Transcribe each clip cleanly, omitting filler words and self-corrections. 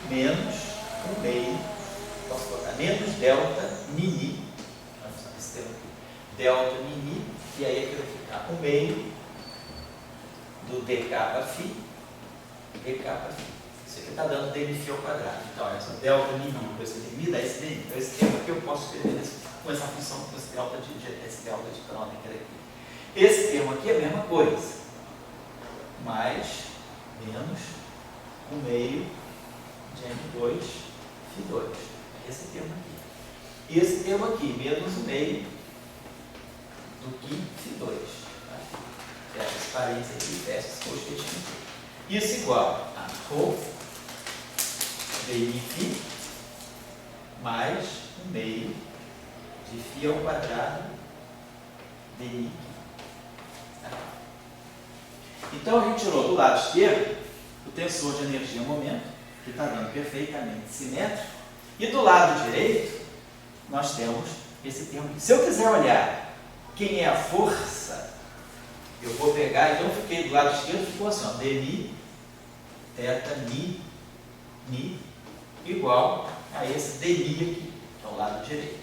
menos 1 meio, posso colocar menos delta nini, esse termo aqui, delta nini, e aí aqui vai ficar 1 meio do dkφ, isso aqui está dando dnφ ao quadrado. Então, essa delta nini, depois você me dá esse dni. Então, esse termo aqui eu posso escrever com essa função, com esse delta de Kronecker aqui. Esse termo aqui é a mesma coisa, mais menos 1 meio de n2 φ2. Esse termo aqui. E esse termo aqui, menos 1 meio do que φ2. Tá? Fecha as parênteses aqui e fecha esse colchetinho aqui. Isso igual a ρ dnφ mais 1 meio de φ ao quadrado dni. Então a gente tirou do lado esquerdo o tensor de energia-momento, que está dando perfeitamente simétrico, e do lado direito nós temos esse termo. Se eu quiser olhar quem é a força, eu vou pegar, então eu fiquei do lado esquerdo, ficou assim, ó, dni, θ, ni, igual a esse dni aqui, que é o lado direito.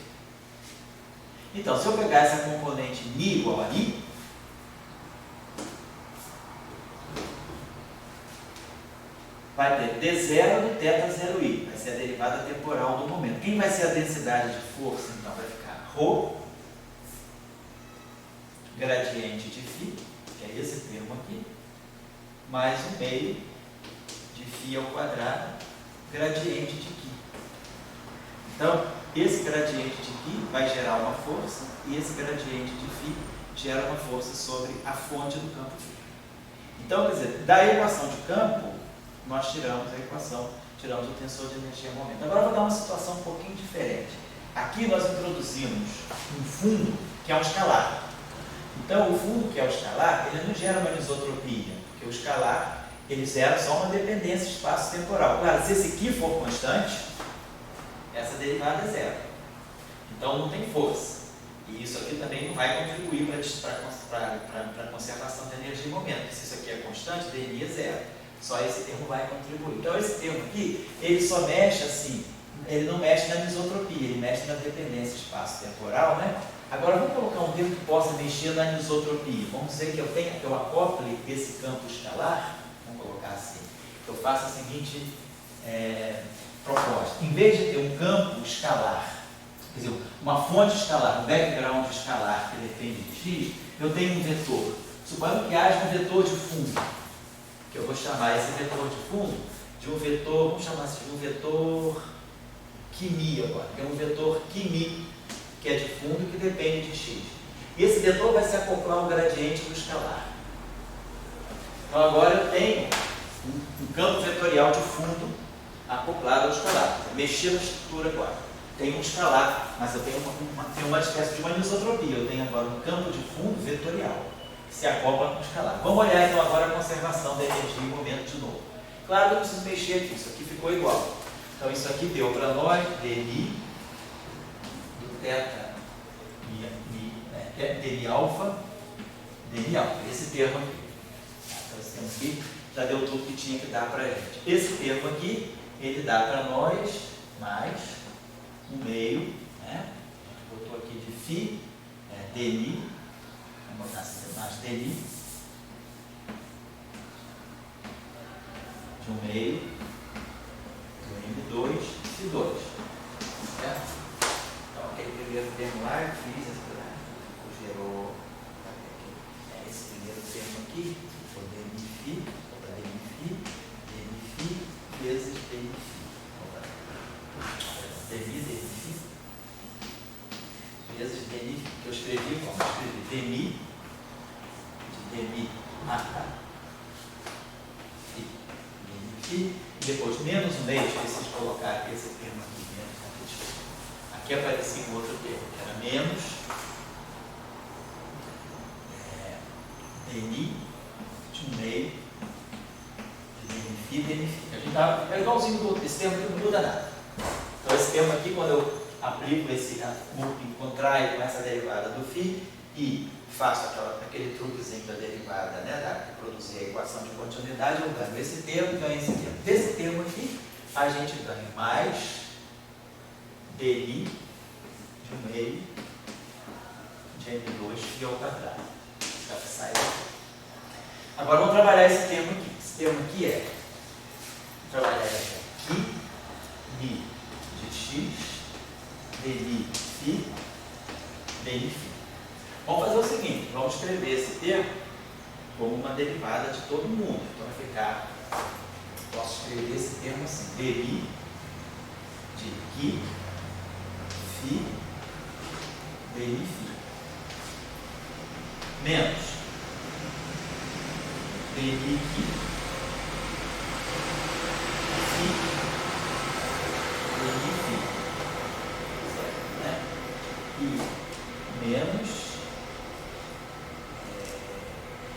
Então, se eu pegar essa componente ni igual a ni, vai ter d0 do θ0i, vai ser a derivada temporal do momento. Quem vai ser a densidade de força? Então, vai ficar ρ, gradiente de φ, que é esse termo aqui, mais 1 meio de φ ao quadrado, gradiente de Qi. Então, esse gradiente de Qi vai gerar uma força, e esse gradiente de φ gera uma força sobre a fonte do campo φ. Então, quer dizer, da equação de campo, nós tiramos o tensor de energia-momento. Agora eu vou dar uma situação um pouquinho diferente. Aqui nós introduzimos um fundo que é um escalar. Então, o fundo que é o escalar, ele não gera uma anisotropia, porque o escalar, ele gera só uma dependência espaço-temporal. Claro, se esse aqui for constante, essa derivada é zero. Então, não tem força. E isso aqui também não vai contribuir para a conservação de energia e momento. Se isso aqui é constante, dni é zero. Só esse termo vai contribuir. Então, esse termo aqui, ele só mexe assim, ele não mexe na anisotropia, ele mexe na dependência espaço-temporal, né? Agora, vamos colocar um termo que possa mexer na anisotropia. Vamos dizer que eu acople esse campo escalar, vamos colocar assim, eu faço a seguinte proposta. Em vez de ter um campo escalar, quer dizer, uma fonte escalar, um background escalar que depende de x, eu tenho um vetor. Suponho que haja um vetor de fundo, que eu vou chamar esse vetor de fundo de um vetor, vamos chamar assim, de um vetor Qmi agora, que é um vetor Qmi, que é de fundo, que depende de x. E esse vetor vai se acoplar ao gradiente do escalar. Então agora eu tenho um campo vetorial de fundo acoplado ao escalar. Mexi na estrutura agora. Tenho um escalar, mas eu tenho uma espécie de uma anisotropia. Eu tenho agora um campo de fundo vetorial, que se acopla com o escalar. Vamos olhar então agora a conservação da energia e momento de novo. Claro que eu não preciso mexer aqui, isso aqui ficou igual. Então isso aqui deu para nós dni do θ, dni alfa, esse termo aqui. Então esse termo aqui já deu tudo que tinha que dar para a gente. Esse termo aqui, ele dá para nós mais 1 meio, né? A gente botou aqui de φ, dni, vamos botar assim, mais dni, de 1 meio do M2 φ2, certo? Então aquele primeiro termo lá, eu fiz, gerou esse primeiro termo aqui, foi dni φ vezes dni φ vezes dni φ, que eu escrevi como? Eu escrevi dni φ, e depois menos 1 meio, esqueci de colocar aqui esse termo aqui, aqui aparecia um outro termo, que era menos dni de 1 meio de dni φ. A gente tá, é igualzinho do outro, esse termo aqui não muda nada. Então esse termo aqui, quando eu aplico esse, contraio com essa derivada do φ e faço aquele truquezinho da derivada, né, que produzir a equação de continuidade, eu ganho esse termo e ganho esse termo. Desse termo aqui, a gente ganha mais dLi de 1 meio de M2 ao quadrado. Sai daqui. Agora vamos trabalhar esse termo aqui. Esse termo aqui é trabalhar aqui, li de x, dli φ, dn φ. Vamos fazer o seguinte, vamos escrever esse termo como uma derivada de todo mundo. Então vai ficar, posso escrever esse termo assim, dli de φ, φ, dn φ, menos dli φ, e menos,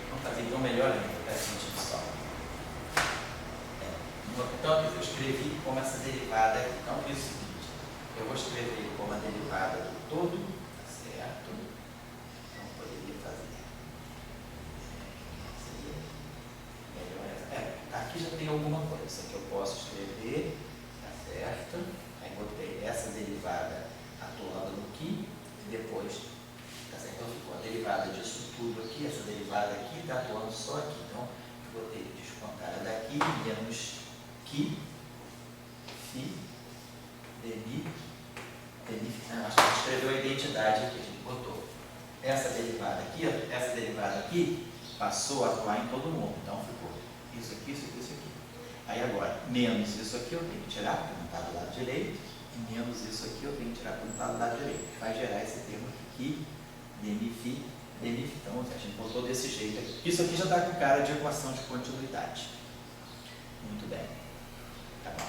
vamos fazer então melhor ainda, para a gente só. Então eu escrevi como essa derivada aqui. Então é o seguinte, eu vou escrever como a derivada do todo, tá certo? Então poderia fazer. Seria melhor. Aqui já tem alguma coisa, isso aqui eu posso escrever, tá certo? Aí botei essa derivada atuando no que e depois, tá certo? Então ficou a derivada disso tudo aqui, essa derivada aqui está atuando só aqui. Então eu vou ter que descontar a daqui, menos que, fi, dni, acho que a gente escreveu a identidade aqui, a gente botou essa derivada aqui, ó, essa derivada aqui passou a atuar em todo mundo. Então ficou isso aqui, isso aqui, isso aqui. Aí agora, menos isso aqui eu tenho que tirar, porque não está do lado direito. E menos isso aqui eu tenho que tirar quando está do lado direito. Vai gerar esse termo aqui, dn φ, dn φ. Então a gente botou desse jeito aqui. Isso aqui já está com cara de equação de continuidade. Muito bem. Tá bom.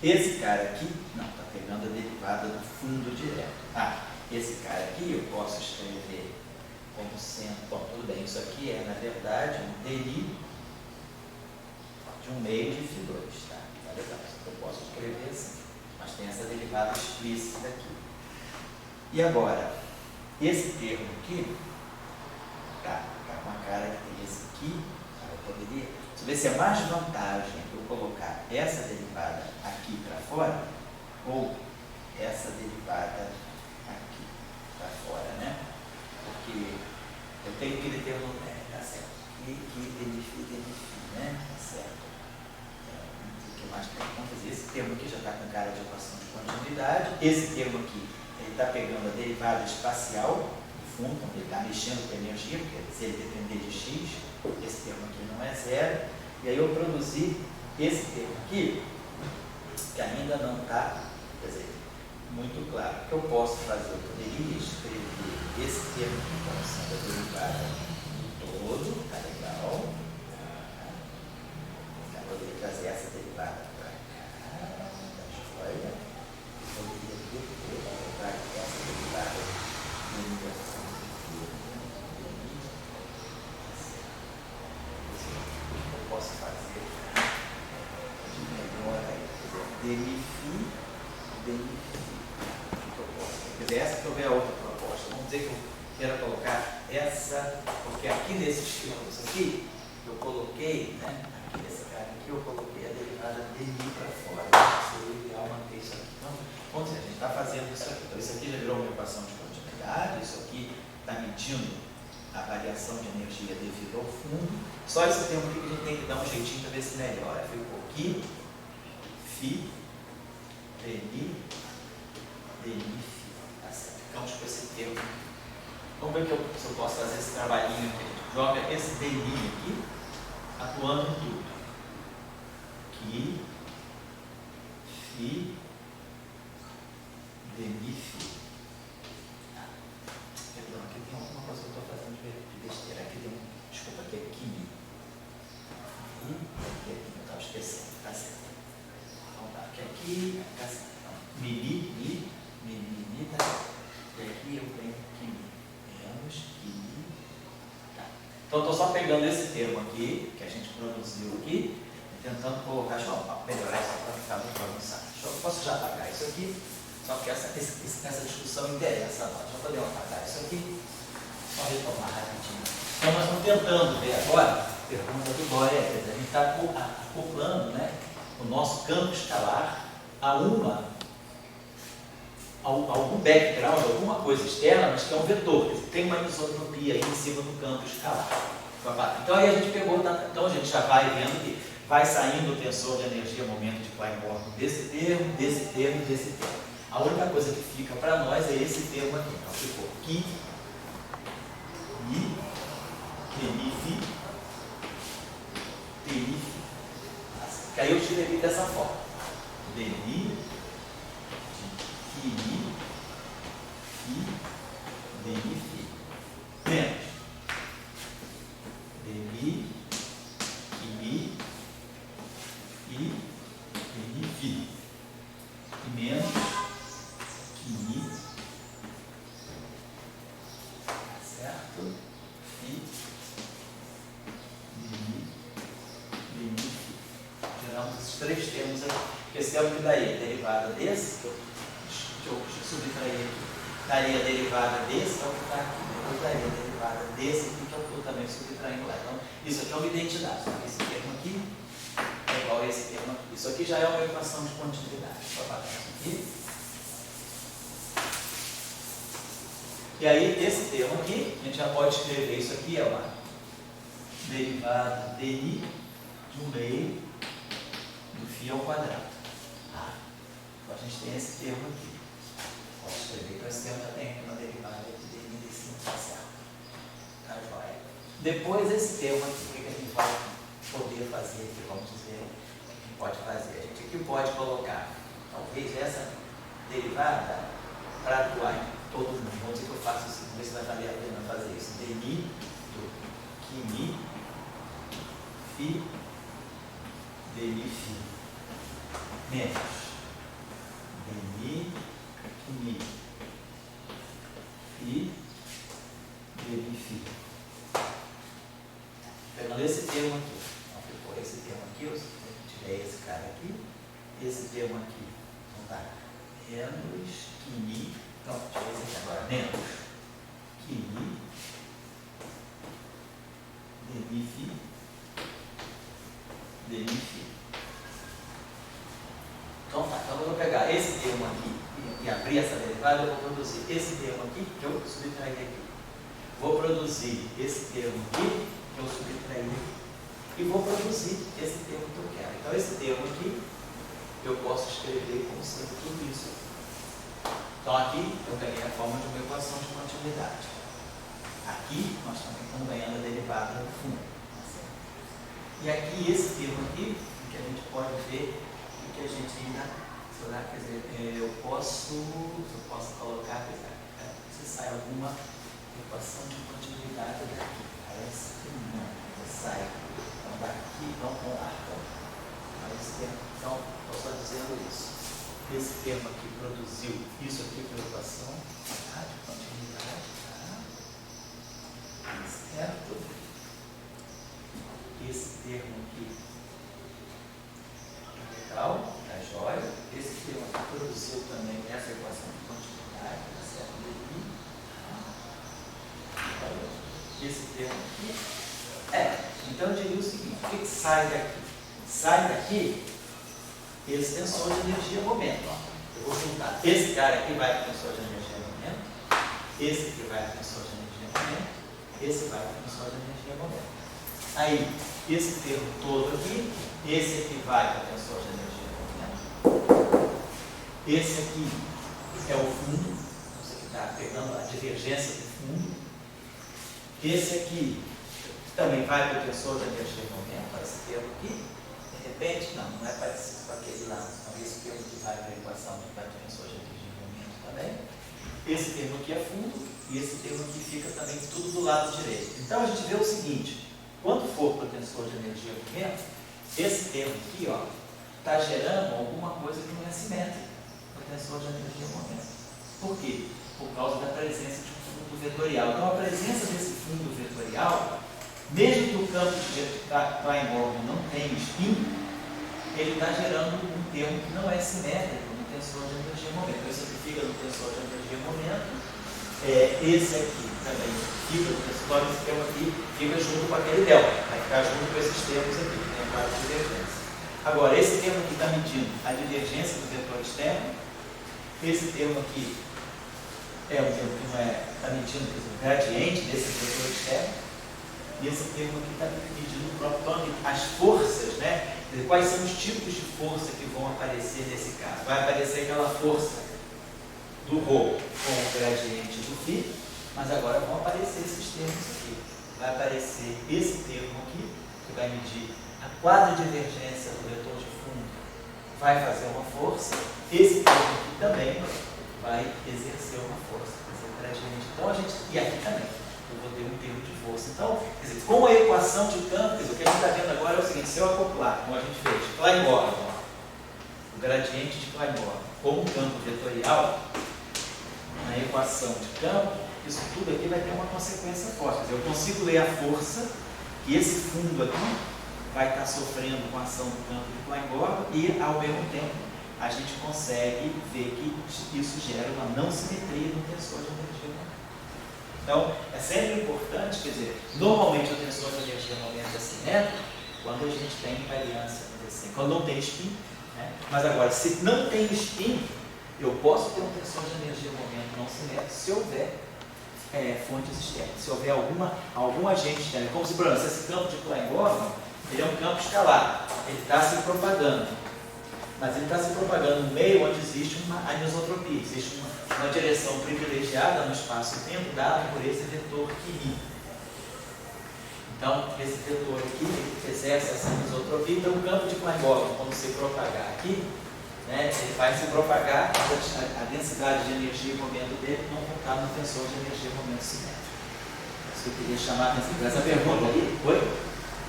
Esse cara aqui, não, está pegando a derivada do fundo direto. Esse cara aqui eu posso escrever como sendo, bom, tudo bem, isso aqui é na verdade um dli de 1 meio de φ2, tá? Tá legal, eu posso escrever assim. Mas tem essa derivada explícita aqui. E agora, esse termo aqui, tá com uma cara que tem esse aqui, eu poderia, deixa eu ver se é mais vantagem eu colocar essa derivada aqui para fora, ou essa derivada aqui para fora, né? Porque eu tenho que determinar, tá certo? Que dn né? Tá certo? Mais vamos fazer esse termo aqui já está com cara de equação de continuidade. Esse termo aqui, ele está pegando a derivada espacial do fundo, então ele está mexendo com a energia, porque se ele depender de x, esse termo aqui não é zero. E aí eu produzi esse termo aqui, que ainda não está, quer dizer, muito claro. O que eu posso fazer? Eu poderia escrever esse termo aqui como sendo a derivada do todo, tá legal. Eu poderia trazer essa derivada para cá, da joia. Eu poderia depois colocar essa derivada de inversão aqui. Eu posso fazer de melhor aí, dn φ, dn φ. Quer dizer, essa que eu ver a outra proposta. Vamos dizer que eu quero colocar essa, porque aqui nesses termos aqui, eu coloquei, né? Esse cara aqui eu coloquei a derivada dli para fora. Seria ideal manter isso aqui. Então, vamos dizer, a gente está fazendo isso aqui. Então, isso aqui já virou uma equação de continuidade. Isso aqui está medindo a variação de energia devido ao fundo. Só esse termo aqui que a gente tem que dar um jeitinho para ver se melhora. Ficou aqui, φ, dli, dni φ. Tá certo? Ficamos com esse termo. Vamos ver se eu posso fazer esse trabalhinho aqui. Joga esse dli aqui, atuando em tudo. Aqui, φ, dni φ. Perdão, aqui tem alguma coisa que eu estou fazendo de besteira. Aqui tem desculpa, aqui é quimi. E aqui é quimi, eu estava esquecendo, tá certo. Então tá, aqui, tá certo. Então, mili, tá certo. E aqui eu tenho quimi. Menos quimi. Tá. Então eu estou só pegando esse termo aqui, que a gente produziu aqui, tentando colocar, deixa eu melhorar isso para ficar muito bagunçado. Eu posso já apagar isso aqui, só que essa discussão interessa a nós. Já podemos apagar isso aqui, só retomar rapidinho. Então nós estamos tentando ver agora, pergunta do Boreas, a gente está acoplando, né, o nosso campo escalar a algum background, alguma coisa externa, mas que é um vetor, tem uma isotropia aí em cima do campo escalar. Então aí a gente pegou, então a gente já vai vendo que vai saindo o tensor de energia momento de Klein-Bordon desse termo, desse termo e desse termo. A única coisa que fica para nós é esse termo aqui. Então ficou Ki, Mi, Fi, Fi. Que aí eu escrevi dessa forma. Demi, Ki, Mi, Fi, Fi. Menos. Demi, Ki, Mi, Fi, Fi. E menos Ki, Mi, certo? Fi, Fi. Geramos esses três termos aqui. Esse termo que daí é derivada desse, que eu subtraí aqui. Daí a derivada desse, que é o que está aqui. Depois daí a derivada desse aqui, que é o que eu também subtraindo lá. Então, isso aqui é uma identidade. Esse termo aqui é igual a esse termo aqui. Isso aqui já é uma equação de continuidade. Vou apagar isso aqui. E aí, esse termo aqui, a gente já pode escrever isso aqui, é uma derivada di de 1 meio do φ ao quadrado. Então, a gente tem esse termo aqui. Posso escrever que esse termo já tem aqui uma derivada de di desse tá certo. Tá joia. Depois, esse termo aqui, o que a gente vai poder fazer aqui, vamos dizer, o que a gente pode fazer? A gente aqui pode colocar, talvez, essa derivada para atuar em todo mundo. Vamos dizer que eu faço isso, vamos ver se vai valer a pena fazer isso. Demi do Ki, Mi, Fi, Demi, Fi. Menos. Demi, Ki, Mi, Fi, Demi, Fi. Pegando esse termo aqui. Então, ficou esse termo aqui, eu tirei esse cara aqui. Esse termo aqui. Então tá. Menos Ki, Mi. Então, tirei esse aqui agora. Menos Ki, Mi, Demi, Fi, Demi, Fi. Então tá. Então eu vou pegar esse termo aqui e abrir essa derivada, eu vou produzir esse termo aqui, que eu subtraí aqui. Vou produzir esse termo aqui, que eu subtraí aqui. E vou produzir esse termo que eu quero. Então esse termo aqui, eu posso escrever como sendo tudo isso aqui. Então aqui eu ganhei a forma de uma equação de continuidade. Aqui nós também estamos ganhando a derivada no fundo. E aqui esse termo aqui, que a gente pode ver que a gente ainda, será, quer dizer, eu posso colocar, quer dizer, se sai alguma equação de continuidade daqui. Parece que não, sai. Então daqui, vamos lá. Então, estou só dizendo isso. Esse termo aqui produziu isso aqui pela equação de continuidade, tá? Certo? Esse termo aqui legal, tá jóia. Esse termo aqui produziu também essa equação de continuidade, tá certo? Esse termo aqui então eu diria o seguinte: o que sai daqui? Sai daqui esse tensor de energia momento. Ó. Eu vou juntar esse cara aqui vai para o tensor de energia momento, esse aqui vai para o tensor de energia momento, esse vai para o tensor de energia momento. Aí, esse termo todo aqui, esse aqui vai para o tensor de energia momento, esse aqui é o fundo, você que está pegando a divergência do fundo, esse aqui também vai para o tensor de energia momento, esse termo aqui. De repente, não é parecido com aquele lá. Então, esse termo que vai para a equação que vai para o tensor de energia de momento também. Esse termo aqui é fundo e esse termo aqui fica também tudo do lado direito. Então, a gente vê o seguinte: quando for para o tensor de energia de momento, esse termo aqui está gerando alguma coisa que não é simétrica no tensor de energia de momento. Por quê? Por causa da presença de um fundo vetorial. Então, a presença desse fundo vetorial, mesmo que o campo de Klein-Bordon não tenha spin, ele está gerando um termo que não é simétrico no tensor de energia momento. Então, isso aqui fica no tensor de energia momento. Esse aqui também fica no tensor, esse termo aqui fica junto com aquele delta. Vai ficar junto com esses termos aqui, que tem a quadra de divergência. Agora, esse termo aqui está medindo a divergência do vetor externo. Esse termo aqui é um termo que não é, está medindo o gradiente desse vetor externo. E esse termo aqui está medindo o próprio tom, as forças, né? Quais são os tipos de força que vão aparecer nesse caso? Vai aparecer aquela força do ρ com o gradiente do φ, mas agora vão aparecer esses termos aqui. Vai aparecer esse termo aqui, que vai medir a quadridivergência do vetor de fundo, vai fazer uma força. Esse termo aqui também vai exercer uma força, fazer o gradiente. Então a gente, e aqui também, eu vou ter um termo de força. Então, quer dizer, com a equação de campo, quer dizer, o que a gente está vendo agora é o seguinte: se eu acoplar, como a gente fez, Klein-Gordon, o gradiente de Klein-Gordon, com um campo vetorial, na equação de campo, isso tudo aqui vai ter uma consequência forte. Quer dizer, eu consigo ler a força que esse fundo aqui vai estar sofrendo com a ação do campo de Klein-Gordon e, ao mesmo tempo, a gente consegue ver que isso gera uma não simetria no tensor de energia. Então, é sempre importante, quer dizer, normalmente o tensor de energia-momento é simétrico quando a gente tem invariância, quando não tem spin, né? Mas agora, se não tem spin, eu posso ter um tensor de energia-momento não simétrico se houver fontes externas, se houver algum agente externo. Como se, por exemplo, esse campo de Klein-Gordon, ele é um campo escalar, ele está se propagando, mas ele está se propagando no meio onde existe uma anisotropia, existe uma direção privilegiada no espaço-tempo dada por esse vetor QI. Então, esse vetor aqui exerce essa anisotropia. Então, o campo de Klein-Gordon, quando se propagar aqui, né, ele vai se propagar, a densidade de energia e momento dele não vão estar no tensor de energia e momento simétrico. Isso que eu queria chamar a atenção para essa pergunta aí. Oi?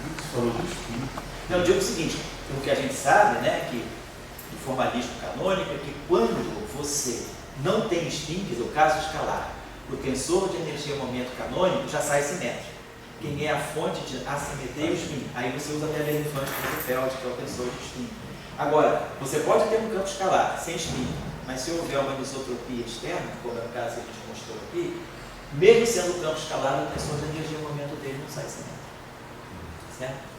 Você falou do spin. Não, eu digo o seguinte: o que a gente sabe, né, que do formalismo canônico é que quando você não tem spin, quer dizer, o caso escalar, o tensor de energia e momento canônico já sai simétrico. Quem é a fonte de assimetria é o spin. Aí você usa até a Infante de Feld, que é o tensor de spin. Agora, você pode ter um campo escalar sem spin, mas se houver uma anisotropia externa, como é o caso que a gente mostrou aqui, mesmo sendo um campo escalar, o tensor de energia e momento dele não sai simétrico. Certo?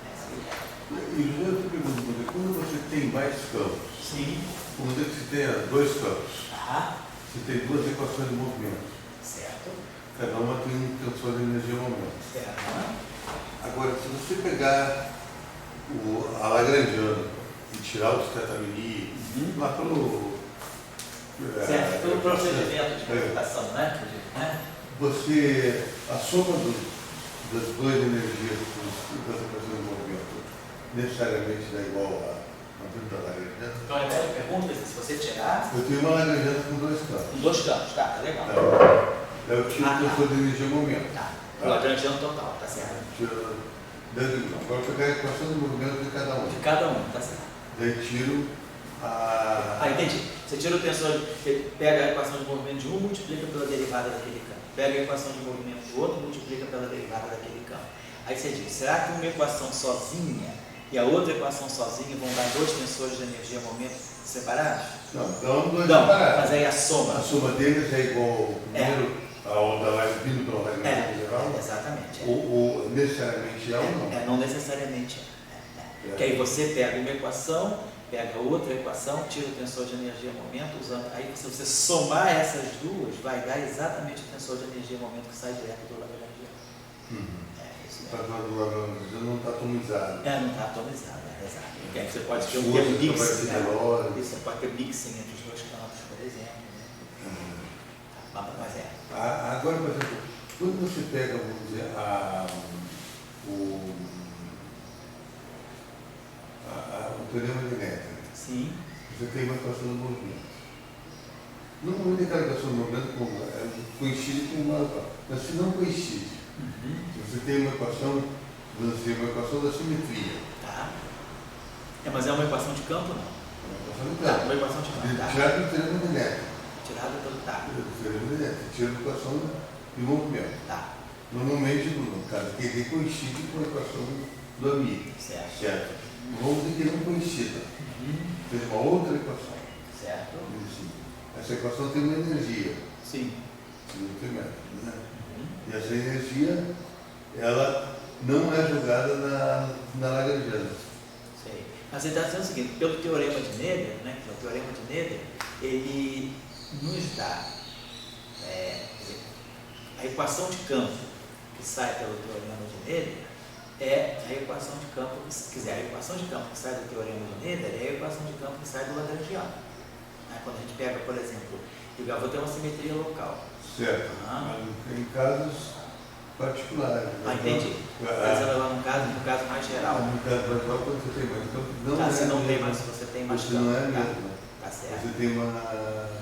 E eu te pergunto, quando você tem mais campos, Sim. vamos dizer que você tenha dois campos, você tem duas equações de movimento, Certo. cada uma tem um tensor de energia e momento. Certo. Agora, se você pegar a Lagrangiana e tirar o θ lá pelo... Certo, pelo procedimento de computação, né? Você, a soma das duas energias das equações de movimento necessariamente dá igual a da Lagrangiana? Então, a pergunta é: se você tirar... Eu tenho uma Lagrangiana com dois campos. Com dois campos, tá legal. Eu tiro o tensor de energia e momento. Tá. Lagrangiano total, tá certo. Agora eu pegar a equação de movimento de cada um. De cada um, tá certo. Daí tiro a... Entendi. Você tira o tensor, pega a equação de movimento de um, multiplica pela derivada daquele campo. Pega a equação de movimento do outro, multiplica pela derivada daquele campo. Aí você diz: será que uma equação sozinha e a outra equação sozinha vão dar dois tensores de energia e momento separados? Não, então dois Não, separados. mas aí a soma. A soma deles é igual ao primeiro, ao da live vindo pela Lagrangiana geral? Exatamente. Ou necessariamente é ou não? Não necessariamente é. Que aí você pega uma equação, pega outra equação, tira o tensor de energia e momento, usando. Aí se você somar essas duas, vai dar exatamente o tensor de energia e momento que sai direto do Lagrangiano. Isso Está mesmo. falando do Lagrangiano, não está atomizado. Não está atomizado, exato. Porque aí você pode ter um Força mixing, vai ser né? menor. Você pode ter mixing entre os dois campos, por exemplo. Né? Mas é. Agora, por exemplo, quando você pega, vamos dizer, o teorema de Noether, Sim. você tem uma equação do movimento. Normalmente aquela equação do movimento coincide com uma outra, mas se não coincide, você tem uma equação da simetria. Tá. Mas é uma equação de campo, não? Uma equação de Tá, campo. uma equação de campo. Tá. Tirada do teorema de Noether. Tirada pelo tá. Do teorema de Noether. Tira a equação de movimento. Tá. Normalmente, no caso, que ele coincide com a equação do amigo. Certo. Vamos dizer que não coincida. Tem uma outra equação. Certo. Essa equação tem uma energia. Sim. Né? E essa energia, ela não é jogada na Lagrangiana. Sei. Mas ele está dizendo o seguinte, pelo teorema de Noether, né, que é o teorema de Noether, ele nos dá a equação de campo que sai pelo teorema de Noether é a equação de campo, se quiser, a equação de campo que sai do teorema de Noether é a equação de campo que sai do Lagrangiano. Quando a gente pega, por exemplo, eu vou ter uma simetria local. Certo. Mas em casos particulares. Entendi. Está dizendo lá no caso mais geral. No caso mais geral, quando você tem mais campo, não é se não tem mesmo. mais, se você tem mais Você campo. não é mesmo. Tá certo. Você tem uma...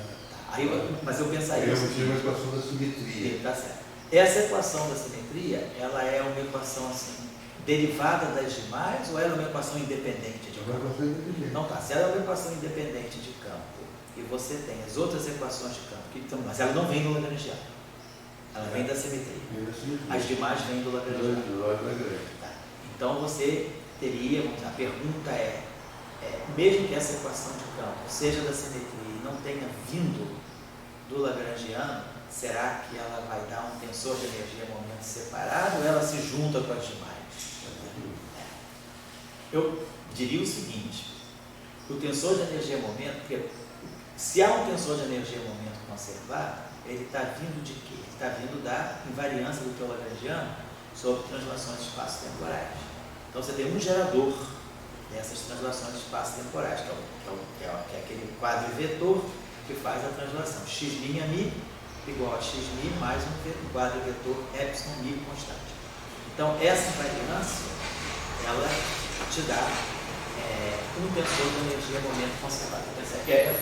Mas eu pensaria Eu tive uma equação da simetria. Tá certo. Essa equação da simetria, ela é uma equação assim, derivada das demais ou ela é uma equação independente de Uma campo? equação independente. Não tá. Se ela é uma equação independente de campo e você tem as outras equações de campo, mas ela não vem do Lagrangiano. Ela vem da simetria. As demais vêm do Lagrangiano. Tá. Então você teria, a pergunta mesmo que essa equação de campo seja da simetria e não tenha vindo do Lagrangiano, será que ela vai dar um tensor de energia momento separado ou ela se junta com as demais? Eu diria o seguinte, o tensor de energia momento, porque se há um tensor de energia momento conservado, ele está vindo de quê? Ele está vindo da invariância do teu Lagrangiano sobre translações espaço-temporais. Então você tem um gerador dessas translações espaço-temporais, que é aquele quadro vetor que faz a translação x'mi igual a x'mi mais um quadro vetor epsilon mi constante. Então essa invariância, ela te dá um tensor de energia momento conservado.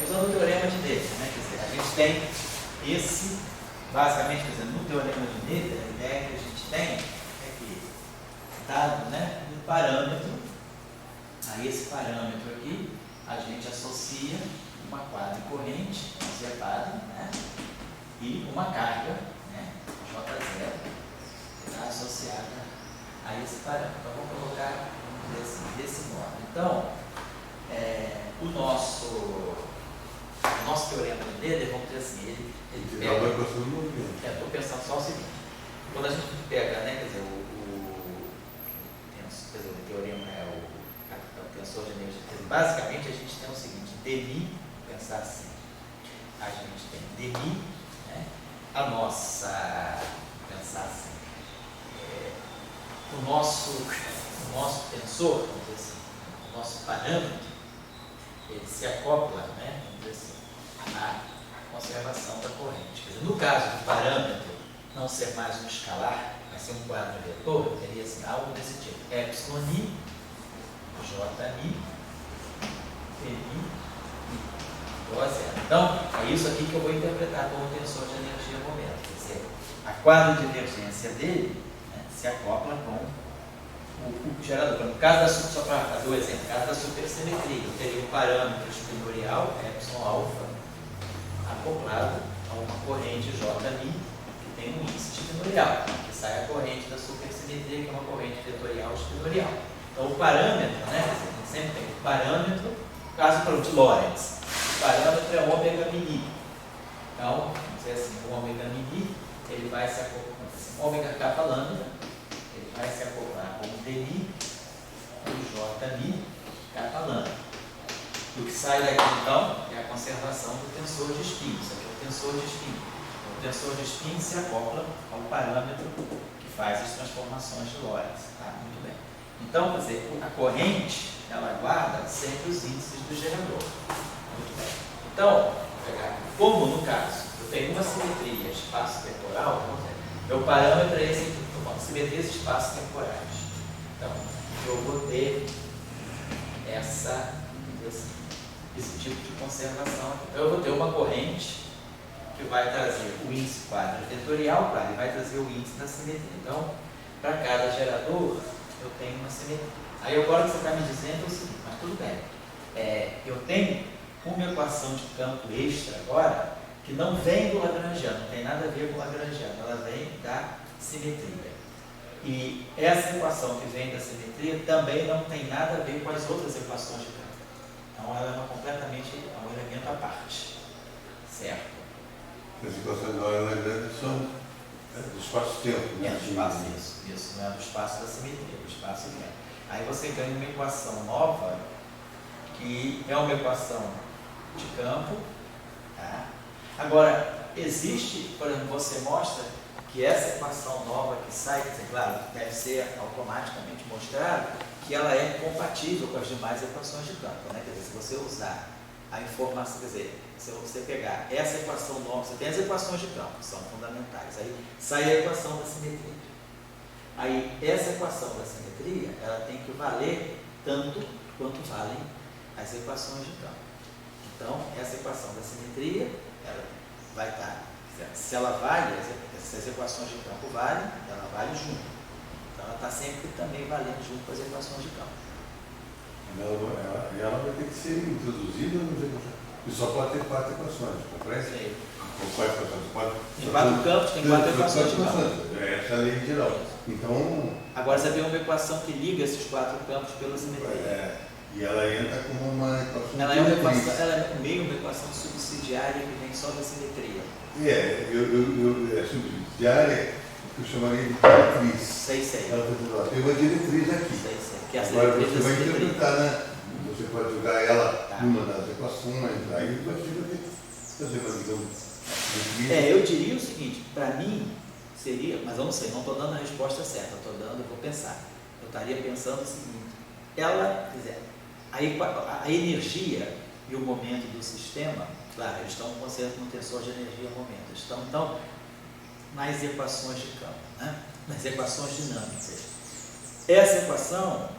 Usando o teorema de Noether, né? Quer dizer, a gente tem esse, basicamente, quer dizer, no teorema de Noether, a ideia que a gente tem é que, dado um parâmetro, a esse parâmetro aqui, a gente associa uma quadricorrente reservada, e uma carga, J0, que está associada a esse parâmetro. Então, vou colocar desse modo. Então, o nosso teorema de Noether, vamos dizer assim, ele pega... Estou pensando só o seguinte, quando a gente pega, quer dizer, o teorema o tensor de energia, basicamente a gente tem o seguinte, dmi, pensar assim, a gente tem dmi, a nossa, pensar assim, o nosso tensor, vamos dizer assim, o nosso parâmetro, ele se acopla, vamos dizer assim, à conservação da corrente. Quer dizer, no caso do parâmetro não ser mais um escalar, mas ser um quadro vetor, teria assim, algo desse tipo, epsilon i, jmi, mi, igual a zero. Então, é isso aqui que eu vou interpretar como tensor de energia momento. Quer dizer, a quadrodivergência dele se acopla com o gerador. No caso da só para dar o exemplo, no caso da supersimetria, eu teria um parâmetro espinorial, epsilon alfa, acoplado a uma corrente Jmi, que tem um índice espinorial, que sai a corrente da supersimetria, que é uma corrente vetorial espinorial. Então, o parâmetro, a gente sempre tem o parâmetro, no caso de Lorentz, o parâmetro é ômega mini. Então, vamos dizer assim, o ômega mini, ele vai se acoplar, assim, ômega kappa lambda, ele vai se acoplar com o dmi, o jmi, kappa lambda. O que sai daqui, então, é a conservação do tensor de spin. Isso aqui é o tensor de spin. O tensor de spin se acopla ao parâmetro que faz as transformações de Lorentz. Tá? Muito bem. Então, quer dizer, a corrente, ela guarda sempre os índices do gerador. Muito bem. Então, vou pegar, como no caso, eu tenho uma simetria espaço-temporal, meu parâmetro é esse aqui, simetrias espaço-temporais. Então, eu vou ter esse tipo de conservação. Então, eu vou ter uma corrente que vai trazer o índice quadro vetorial, claro, e vai trazer o índice da simetria. Então, para cada gerador, eu tenho uma simetria. Aí agora o que você está me dizendo é o seguinte, mas tudo bem. Eu tenho uma equação de campo extra agora, que não vem do Lagrangiano, não tem nada a ver com o Lagrangiano, ela vem da simetria. E essa equação que vem da simetria também não tem nada a ver com as outras equações de campo. Então ela é completamente um elemento à parte. Certo? As equações da Lagrange são do espaço-tempo. É do espaço, isso. Não é do espaço da simetria, do espaço e tempo. Aí você ganha uma equação nova E é uma equação de campo. Tá? Agora, existe, por exemplo, você mostra que essa equação nova que sai, quer dizer, claro, deve ser automaticamente mostrado que ela é compatível com as demais equações de campo. Né? Quer dizer, se você usar a informação, quer dizer, se você pegar essa equação nova, você tem as equações de campo, que são fundamentais, aí sai a equação da simetria. Aí, essa equação da simetria, ela tem que valer tanto quanto valem as equações de campo. Então, essa equação da simetria, ela vai estar, se ela vale, se as equações de campo valem, ela vale junto. Então, ela está sempre também valendo junto com as equações de campo. Ela vai ter que ser introduzida nos equações. E só pode ter 4 equações, compreende? Sim. Com 4 equações. Tem 4 campos, tem 4 equações de campo. Essa é a lei geral. Então, agora você tem uma equação que liga esses 4 campos pela simetria. E ela entra como uma equação ela é uma equação, ela é meio uma equação subsidiária que vem só da simetria. É subsidiária que eu chamaria de diretriz. Sei. Ela tem uma diretriz aqui. Sei. Que é a agora diretriz você da vai simetria. interpretar, né? Você pode jogar ela Tá. numa das equações, aí você vai ter que fazer uma digamos. Eu diria o seguinte, para mim seria, mas eu não sei, não estou dando a resposta certa, eu vou pensar. Eu estaria pensando o seguinte, ela, quer dizer, a energia e o momento do sistema, claro, eles estão considerando no tensor de energia e momento, eles estão então nas equações de campo, né? Nas equações dinâmicas. Essa equação,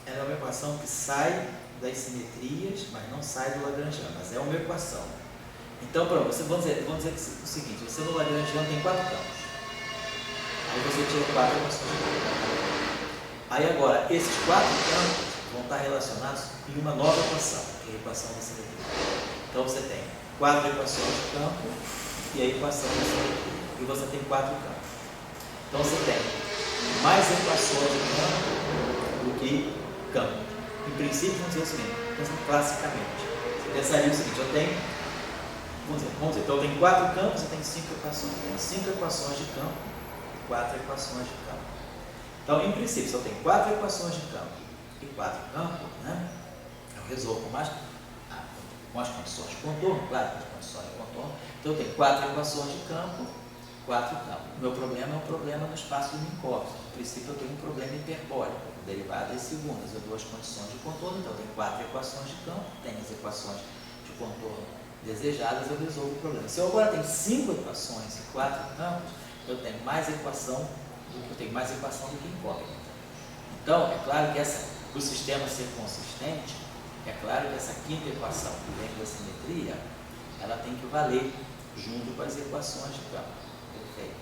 ela é uma equação que sai das simetrias, mas não sai do Lagrangiano, mas é uma equação. Então, pronto, vamos dizer o seguinte, você no Lagrangiano tem 4 campos. Aí você tira 4 equações de campo. Aí agora, esses 4 campos vão estar relacionados em uma nova equação, que é a equação da simetria. Então você tem 4 equações de campo e a equação da simetria. E você tem 4 campos. Então você tem mais equações de campo do que campo. Em princípio, vamos dizer o seguinte, classicamente. Você pensaria o seguinte, eu tenho, vamos dizer, então eu tenho 4 campos e tenho 5 equações. Eu tenho 5 equações de campo e 4 equações de campo. Então, em princípio, se eu tenho 4 equações de campo e 4 campos, né, eu resolvo com as condições de contorno, claro, com as condições de contorno. Então, eu tenho 4 equações de campo, 4 campos. O meu problema é um problema no espaço de Minkowski. No princípio, eu tenho um problema hiperbólico, derivadas segundas. Eu dou as condições de contorno, então eu tenho 4 equações de campo, tenho as equações de contorno desejadas, eu resolvo o problema. Se eu agora tenho 5 equações e 4 campos, eu tenho mais equação do que incógnita. Então, é claro que o sistema ser consistente, é claro que essa quinta equação que vem da simetria, ela tem que valer junto com as equações de campo. Perfeito.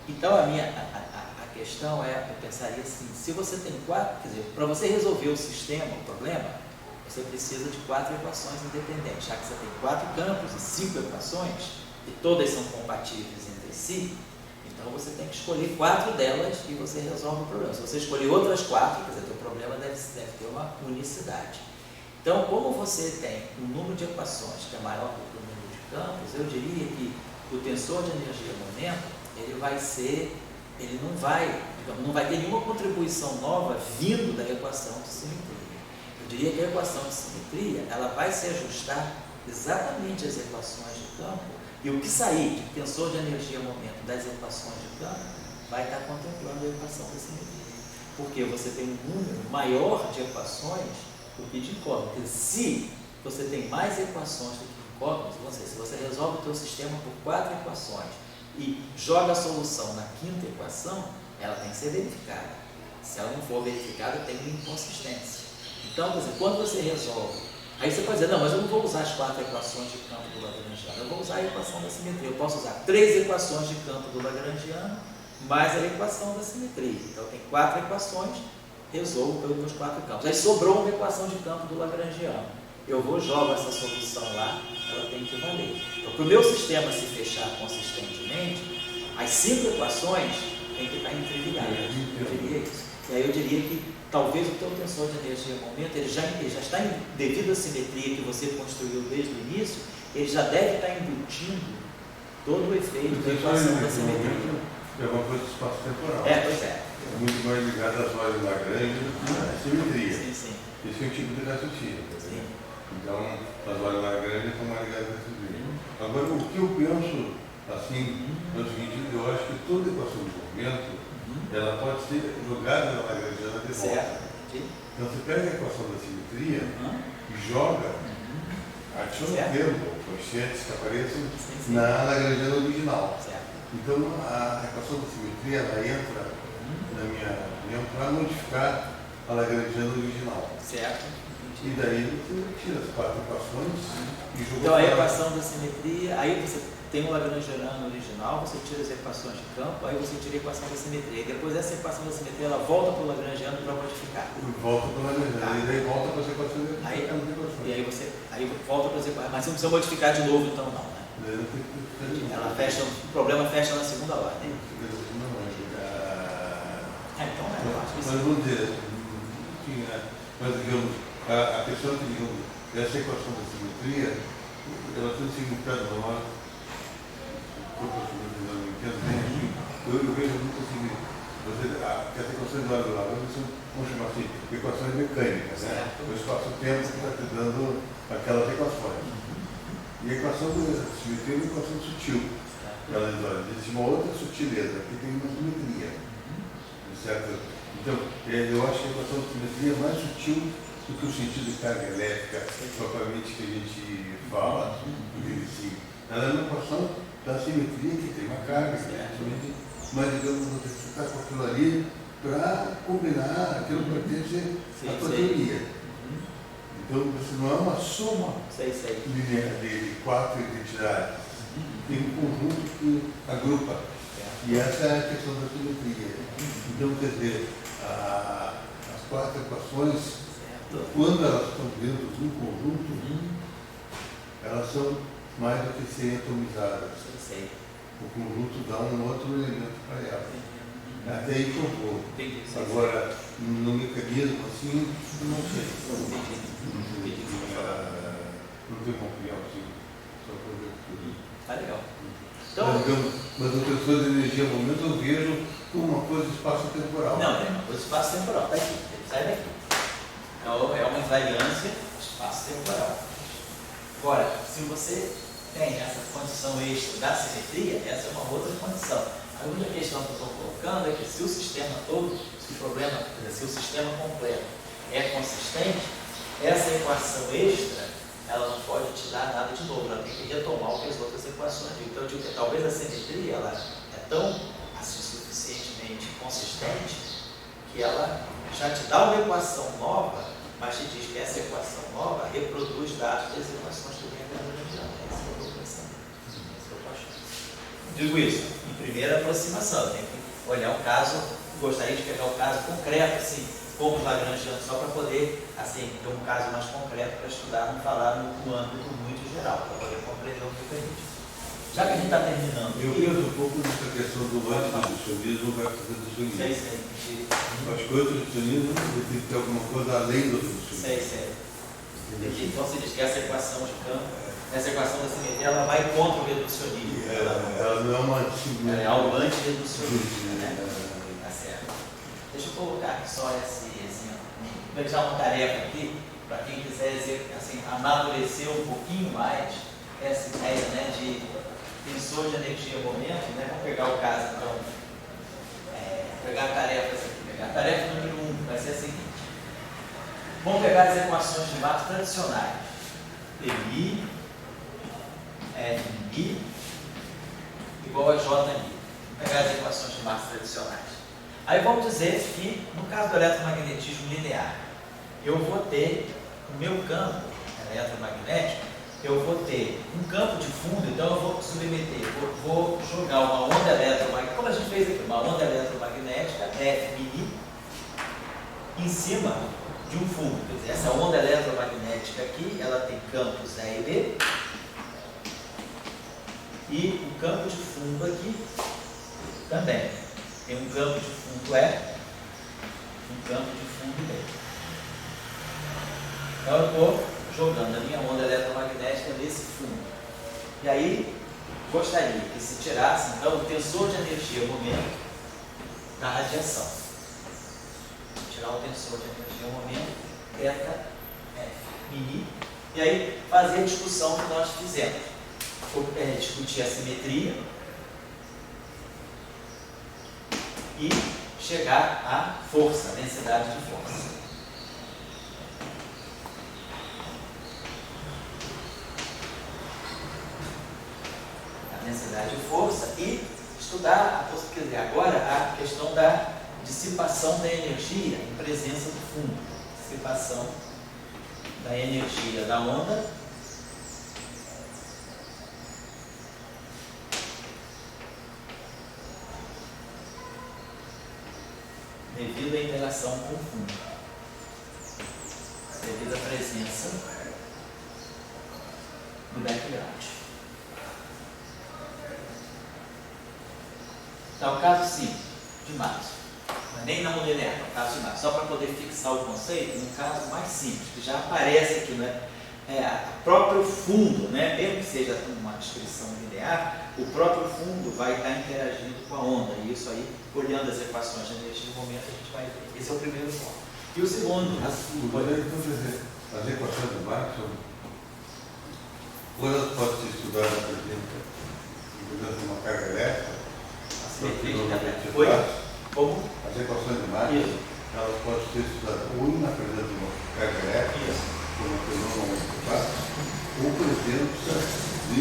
Então, a questão é, eu pensaria assim, se você tem 4, quer dizer, para você resolver o sistema, o problema, você precisa de 4 equações independentes, já que você tem 4 campos e 5 equações, e todas são compatíveis entre si, então você tem que escolher 4 delas e você resolve o problema. Se você escolher outras 4, quer dizer, o problema deve ter uma unicidade. Então, como você tem um número de equações que é maior do que o número de campos, eu diria que o tensor de energia e momento, ele não vai ter nenhuma contribuição nova vindo da equação de simetria. Eu diria que a equação de simetria, ela vai se ajustar exatamente às equações de campo, e o que sair de tensor de energia e momento das equações de campo vai estar contemplando a equação da simetria. Porque você tem um número maior de equações do que de incógnitas. Se você tem mais equações do que incógnitas, se você resolve o teu sistema por 4 equações e joga a solução na quinta equação, ela tem que ser verificada. Se ela não for verificada, tem uma inconsistência. Então, quer dizer, quando você resolve, aí você pode dizer, não, mas eu não vou usar as 4 equações de campo do Lagrangiano, eu vou usar a equação da simetria. Eu posso usar 3 equações de campo do Lagrangiano, mais a equação da simetria. Então, eu tenho 4 equações, resolvo pelos meus 4 campos. Aí sobrou uma equação de campo do Lagrangiano. Eu jogo essa solução lá, ela tem que valer. Então, para o meu sistema se fechar consistentemente, as 5 equações têm que estar interligadas. Eu diria isso. E aí eu diria que talvez o teu tensor de energia e momento, ele já está em devido à simetria que você construiu desde o início, ele já deve estar embutindo todo o efeito da equação da simetria. É uma coisa do espaço temporal. Pois é. É muito mais ligado às horas Lagrange do que à simetria. Sim. Esse é o tipo de raciocínio. Tá vendo? Então, as variáveis grandes são variáveis raciocínio. Agora, o que eu penso, assim, é o seguinte, eu acho que toda equação de movimento, ela pode ser jogada na Lagrangiana de volta. Então, você pega a equação da simetria e joga, adiciona o termo, coeficientes que apareçam na Lagrangiana original. Então, a equação da simetria, ela entra na minha opinião para modificar a Lagrangiana original. Certo. E daí você tira as 4 equações e joga. Então, a equação da simetria, aí você tem um Lagrangiano original, você tira as equações de campo, aí você tira a equação da simetria. E depois essa equação da simetria, ela volta para o Lagrangiano para modificar. Volta para o Lagrangiano, e daí volta para as equações. E aí volta para as equações. Mas você não precisa modificar de novo, então não, né? Ela fecha, o problema fecha na segunda ordem. Então, eu acho que mas vamos dizer, mas digamos, a questão que, digamos, essa equação da simetria, ela tem significado normal, não entendo bem assim, eu vejo muito assim, que as equações do lado lá, vamos chamar assim, equações mecânicas, né? O espaço-tempo que está te dando aquelas equações. E a equação da simetria é uma equação sutil. Ela existe uma outra sutileza, que tem uma simetria. Certo? Então, eu acho que a equação de simetria é mais sutil do que o sentido de carga elétrica, propriamente que a gente fala. Ela é uma equação da simetria que tem uma carga, mas digamos, você está com aquilo ali para combinar aquilo que pertence à tua teoria. Então, você não é uma soma linear de 4 identidades. Tem um conjunto que agrupa. E essa é a questão da simetria. Então, quer dizer, as 4 equações, quando elas estão dentro de um conjunto, elas são mais do que serem atomizadas. O conjunto dá um outro elemento para ela. Até aí que eu vou. Agora, no mecanismo assim, não sei. Não tem uma opinião assim. Só para ver tudo. Tá legal. Então, mas o tensor de energia no momento eu vejo como uma coisa espaço-temporal. Não, é uma coisa espaço-temporal. Está aqui, ele sai daqui. Então, é uma invariância espaço-temporal. Agora, se você tem essa condição extra da simetria, essa é uma outra condição. A única questão que eu estou colocando é que se o sistema todo, se o sistema completo é consistente, essa equação extra, ela não pode te dar nada de novo, ela tem que retomar o que as outras equações dizem. Então, eu digo que talvez a simetria ela é tão assim, suficientemente consistente que ela já te dá uma equação nova, mas te diz que essa equação nova reproduz dados das equações que vem da Lagrangiana. É isso que eu estou pensando. É isso que eu estou achando. Digo isso, em primeira aproximação, eu tenho que olhar um caso, gostaria de pegar um caso concreto, assim, como Lagrangiano, só para poder, assim, ter um caso mais concreto para estudar, não falar no âmbito muito geral, para poder compreender o mecanismo. Já que a gente está terminando. Eu penso um pouco nessa questão do anti-reducionismo versus reducionismo. Sei. Acho que o anti-reducionismo tem que ter alguma coisa além do reducionismo. Sei. Então se diz que essa equação de campo, essa equação da simetria, ela vai contra o reducionismo. Ela não é uma ela é algo anti-reducionismo, né? Tá certo. Deixa eu colocar aqui só esse exemplo. Vou deixar uma tarefa aqui, para quem quiser assim, amadurecer um pouquinho mais essa ideia, né, de tensor de energia momento, né? Vamos pegar o caso, então, pegar a tarefa aqui. A tarefa número 1 vai ser a seguinte. Vamos pegar as equações de Matos tradicionais. Dmi, Fmi igual a Jmi. Vamos pegar as equações de Matos tradicionais. Aí vamos dizer que, no caso do eletromagnetismo linear, eu vou ter o meu campo eletromagnético, eu vou ter um campo de fundo, então eu vou submeter, vou jogar uma onda eletromagnética, como a gente fez aqui, uma onda eletromagnética, Fmi, em cima de um fundo. Quer dizer, essa onda eletromagnética aqui, ela tem campos E e B, e o campo de fundo aqui também. Tem um campo de fundo E, um campo de fundo B. Então eu estou jogando a minha onda eletromagnética nesse fundo. E aí, gostaria que se tirasse, então, o tensor de energia momento da radiação. Vou tirar o tensor de energia momento θ, F, mini, e aí fazer a discussão que nós fizemos. Discutir a simetria e chegar à força, à densidade de força. A densidade de força e estudar, quer dizer, agora a questão da dissipação da energia em presença do fundo. Dissipação da energia da onda devido à interação com o fundo, devido à presença do background. Então, o caso simples de Maxwell, nem não linear, é o caso de Maxwell, só para poder fixar o conceito, no caso mais simples, que já aparece aqui, né? O próprio fundo, né? Mesmo que seja uma descrição linear, o próprio fundo vai estar interagindo com a onda, e isso aí, olhando as equações de energia no momento, a gente vai ver. Esse é o primeiro ponto. E o segundo, as equações do Maxwell, quando pode ser estudada, por exemplo, de uma carga elétrica, como? As equações de Maxwell, elas podem ser estudadas ou na presença de uma carga elétrica, como a coisa normalmente se faz, ou presença de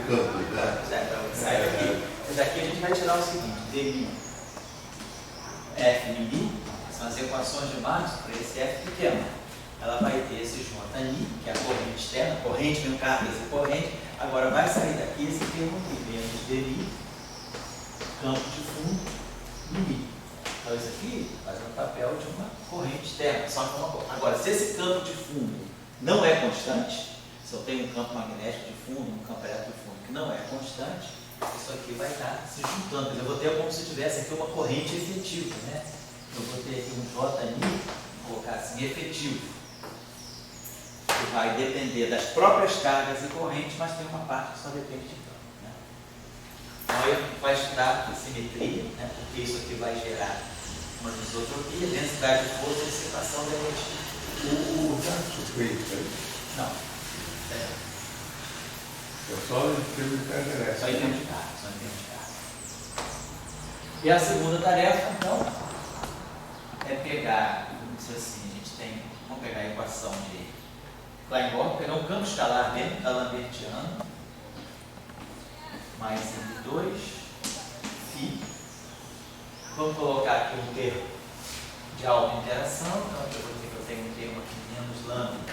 campo. Sai daqui. Daqui a gente vai tirar o seguinte, dmi, F mini, são as equações de Maxwell para esse F pequeno. Ela vai ter esse J-ni, que é a corrente externa, corrente mesmo, carga, essa corrente. Agora vai sair daqui esse termo aqui, menos dmi, campo de fundo, mini. Então isso aqui faz um papel de uma corrente externa, só que uma coisa. Agora, se esse campo de fundo não é constante, se eu tenho um campo magnético de fundo, um campo elétrico de fundo que não é constante, isso aqui vai estar se juntando. Eu vou ter como se tivesse aqui uma corrente efetiva, né? Eu vou ter aqui um J-ni, vou colocar assim, efetivo, que vai depender das próprias cargas e correntes, mas tem uma parte que só depende de campo, né? Então aí vai estudar simetria, né? Porque isso aqui vai gerar uma anisotropia, densidade de força e dissipação da energia. O gasto feito, não. É só em termos de carga elétrica. Só em termos de carga, E a segunda tarefa, então, é pegar, vamos dizer assim, vamos pegar a equação de Klein-Bort, pegar um campo escalar dentro da Lambertiana, mais M2, φ. Vamos colocar aqui um termo de alta interação, então eu vou dizer que eu tenho um termo aqui menos lambda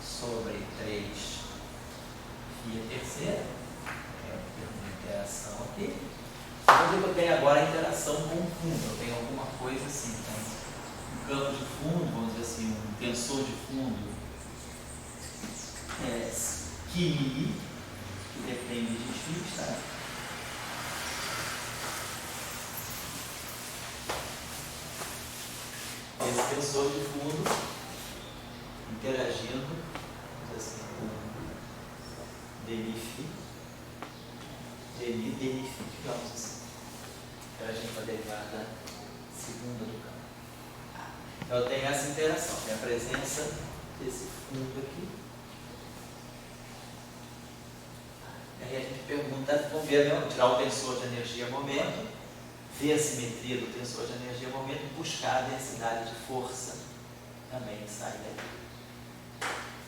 sobre 3 φ a terceira, é o termo de interação aqui. Vou dizer que eu tenho agora a interação com o fundo, eu tenho alguma coisa assim, então, um campo de fundo, vamos dizer assim, um tensor de fundo, Ki, que depende de x, tá? Esse tensor de fundo interagindo, vamos dizer assim, com dmi, digamos assim, interagindo com a derivada segunda do campo. Então eu tenho essa interação, tem a presença desse fundo aqui. Aí a gente pergunta, vamos ver, tirar o tensor de energia-momento, ver a simetria do tensor de energia-momento, buscar a densidade de força também que sai daqui.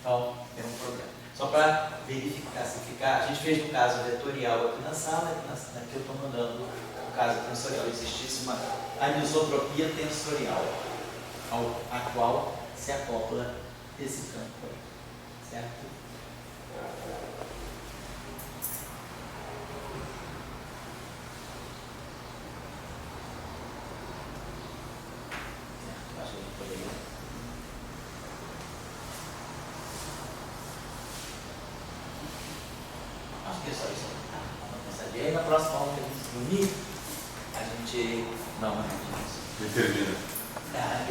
Então, tem um problema. Só para verificar, a gente fez no caso vetorial aqui na sala, aqui eu estou mandando o caso tensorial. Existisse uma anisotropia tensorial, a qual se acopla esse campo aí, certo? Acho que é só isso. Vamos pensar. E aí na próxima aula que a gente se unir, a gente. Não, a gente. Determina. Ah,